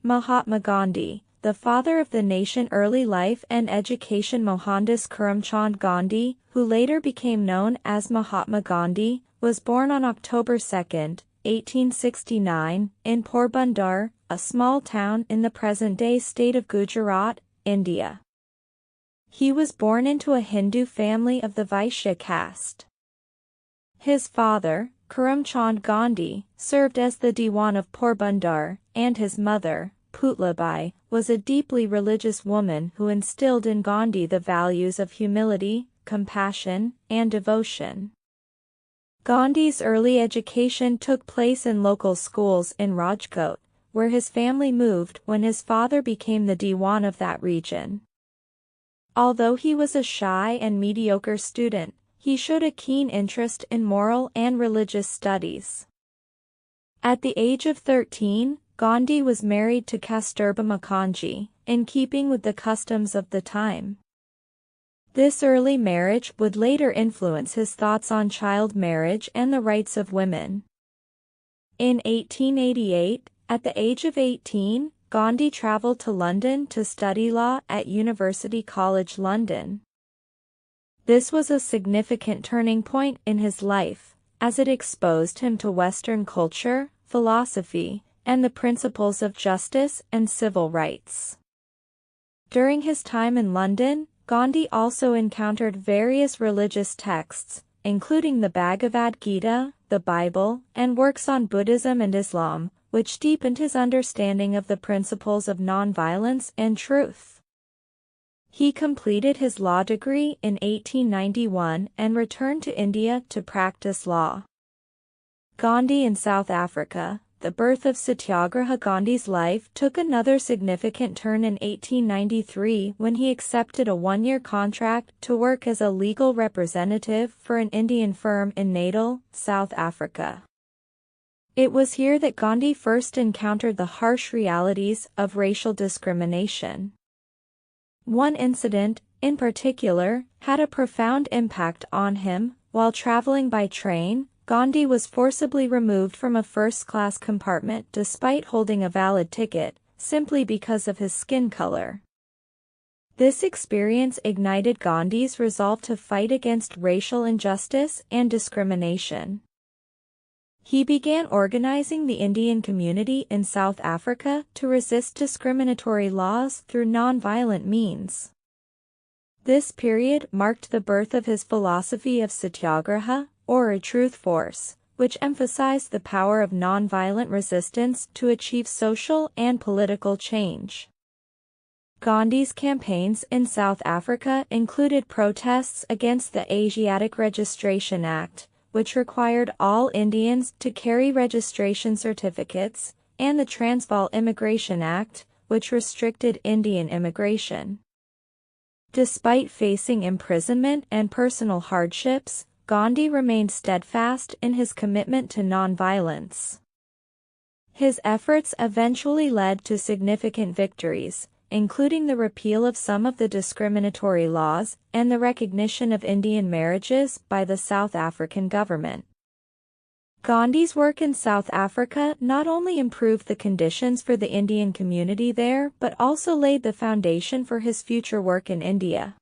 Mahatma Gandhi, the father of the nation. Early life and education. Mohandas Karamchand Gandhi, who later became known as Mahatma Gandhi, was born on October 2, 1869, in Porbandar, a small town in the present-day state of Gujarat, India. He was born into a Hindu family of the Vaishya caste. His father, Karamchand Gandhi, served as the Diwan of Porbandar, and his mother, Putlabai, was a deeply religious woman who instilled in Gandhi the values of humility, compassion, and devotion. Gandhi's early education took place in local schools in Rajkot, where his family moved when his father became the Diwan of that region. Although he was a shy and mediocre student, he showed a keen interest in moral and religious studies. At the age of 13, Gandhi was married to Kasturba Mukherjee, in keeping with the customs of the time. This early marriage would later influence his thoughts on child marriage and the rights of women. In 1888, at the age of 18, Gandhi traveled to London to study law at University College London. This was a significant turning point in his life, as it exposed him to Western culture, philosophy, and the principles of justice and civil rights. During his time in London, Gandhi also encountered various religious texts, including the Bhagavad Gita, the Bible, and works on Buddhism and Islam, which deepened his understanding of the principles of nonviolence and truth. He completed his law degree in 1891 and returned to India to practice law. Gandhi in South Africa. The birth of Satyagraha. Gandhi's life took another significant turn in 1893 when he accepted a one-year contract to work as a legal representative for an Indian firm in Natal, South Africa. It was here that Gandhi first encountered the harsh realities of racial discrimination. One incident, in particular, had a profound impact on him. While traveling by train, Gandhi was forcibly removed from a first-class compartment despite holding a valid ticket, simply because of his skin color. This experience ignited Gandhi's resolve to fight against racial injustice and discrimination. He began organizing the Indian community in South Africa to resist discriminatory laws through nonviolent means. This period marked the birth of his philosophy of Satyagraha, or a truth force, which emphasized the power of nonviolent resistance to achieve social and political change. Gandhi's campaigns in South Africa included protests against the Asiatic Registration Act, which required all Indians to carry registration certificates, and the Transvaal Immigration Act, which restricted Indian immigration. Despite facing imprisonment and personal hardships, Gandhi remained steadfast in his commitment to nonviolence. His efforts eventually led to significant victories, including the repeal of some of the discriminatory laws and the recognition of Indian marriages by the South African government. Gandhi's work in South Africa not only improved the conditions for the Indian community there but also laid the foundation for his future work in India.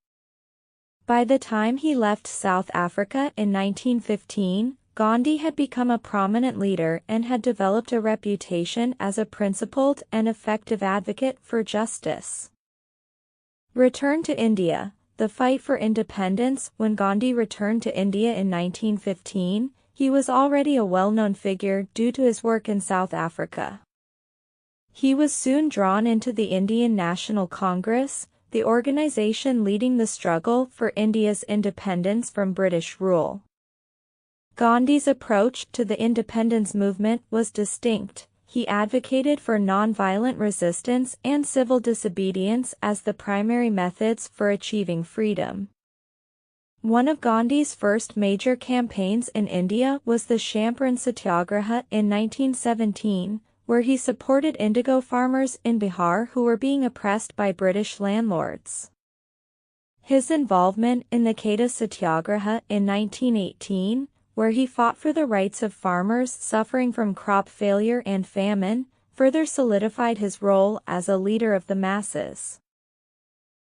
By the time he left South Africa in 1915, Gandhi had become a prominent leader and had developed a reputation as a principled and effective advocate for justice. Return to India. The fight for independence. When Gandhi returned to India in 1915, he was already a well-known figure due to his work in South Africa. He was soon drawn into the Indian National Congress, the organization leading the struggle for India's independence from British rule. Gandhi's approach to the independence movement was distinct. He advocated for nonviolent resistance and civil disobedience as the primary methods for achieving freedom. One of Gandhi's first major campaigns in India was the Champaran Satyagraha in 1917, where he supported indigo farmers in Bihar who were being oppressed by British landlords. His involvement in the Kheda Satyagraha in 1918, where he fought for the rights of farmers suffering from crop failure and famine, further solidified his role as a leader of the masses.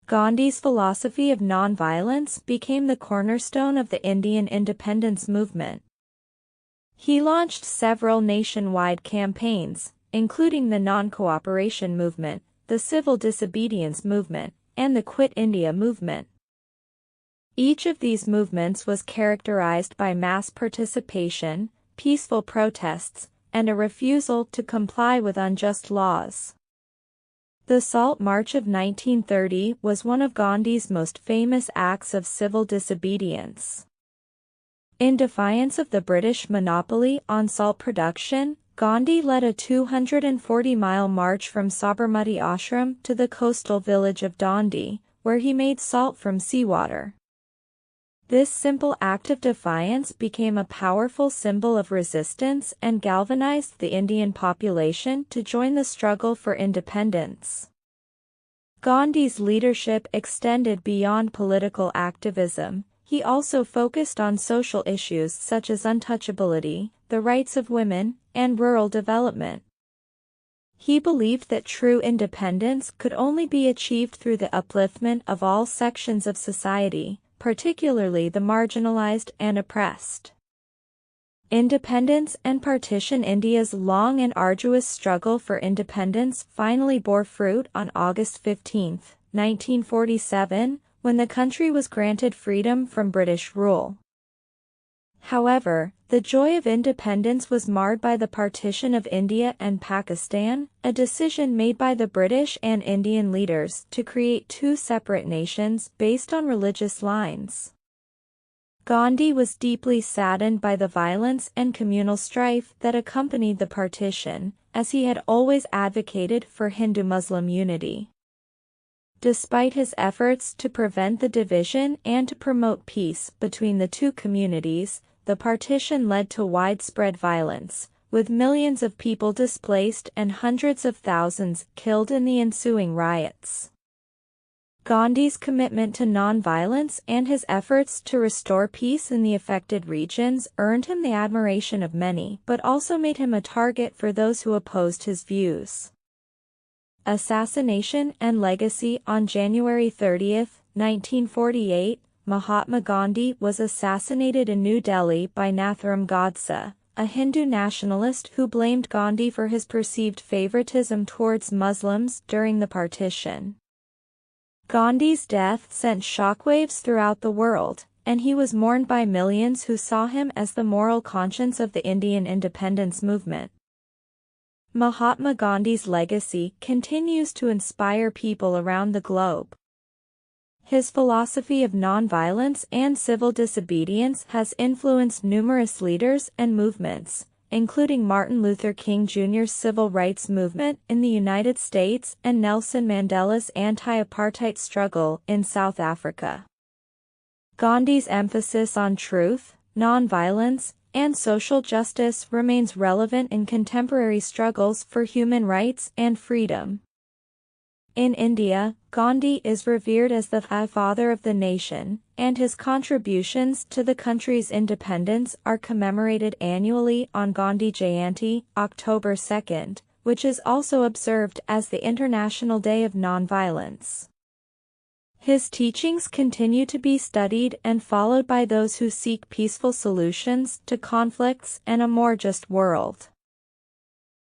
Gandhi's philosophy of nonviolence became the cornerstone of the Indian independence movement. He launched several nationwide campaigns, including the non-cooperation movement, the civil disobedience movement, and the Quit India movement. Each of these movements was characterized by mass participation, peaceful protests, and a refusal to comply with unjust laws. The Salt March of 1930 was one of Gandhi's most famous acts of civil disobedience. In defiance of the British monopoly on salt production, Gandhi led a 240-mile march from Sabarmati Ashram to the coastal village of Dandi, where he made salt from seawater. This simple act of defiance became a powerful symbol of resistance and galvanized the Indian population to join the struggle for independence. Gandhi's leadership extended beyond political activism. He also focused on social issues such as untouchability, the rights of women, and rural development. He believed that true independence could only be achieved through the upliftment of all sections of society, particularly the marginalized and oppressed. Independence and partition. India's long and arduous struggle for independence finally bore fruit on August 15, 1947, when the country was granted freedom from British rule. However, the joy of independence was marred by the partition of India and Pakistan, a decision made by the British and Indian leaders to create two separate nations based on religious lines. Gandhi was deeply saddened by the violence and communal strife that accompanied the partition, as he had always advocated for Hindu-Muslim unity. Despite his efforts to prevent the division and to promote peace between the two communities, the partition led to widespread violence, with millions of people displaced and hundreds of thousands killed in the ensuing riots. Gandhi's commitment to nonviolence and his efforts to restore peace in the affected regions earned him the admiration of many, but also made him a target for those who opposed his views. Assassination and legacy. On January 30, 1948, Mahatma Gandhi was assassinated in New Delhi by Nathuram Godse, a Hindu nationalist who blamed Gandhi for his perceived favoritism towards Muslims during the partition. Gandhi's death sent shockwaves throughout the world, and he was mourned by millions who saw him as the moral conscience of the Indian independence movement. Mahatma Gandhi's legacy continues to inspire people around the globe. His philosophy of nonviolence and civil disobedience has influenced numerous leaders and movements, including Martin Luther King Jr.'s civil rights movement in the United States and Nelson Mandela's anti-apartheid struggle in South Africa. Gandhi's emphasis on truth, nonviolence, and social justice remains relevant in contemporary struggles for human rights and freedom. In India, Gandhi is revered as the father of the nation, and his contributions to the country's independence are commemorated annually on Gandhi Jayanti, October 2, which is also observed as the International Day of Nonviolence. His teachings continue to be studied and followed by those who seek peaceful solutions to conflicts and a more just world.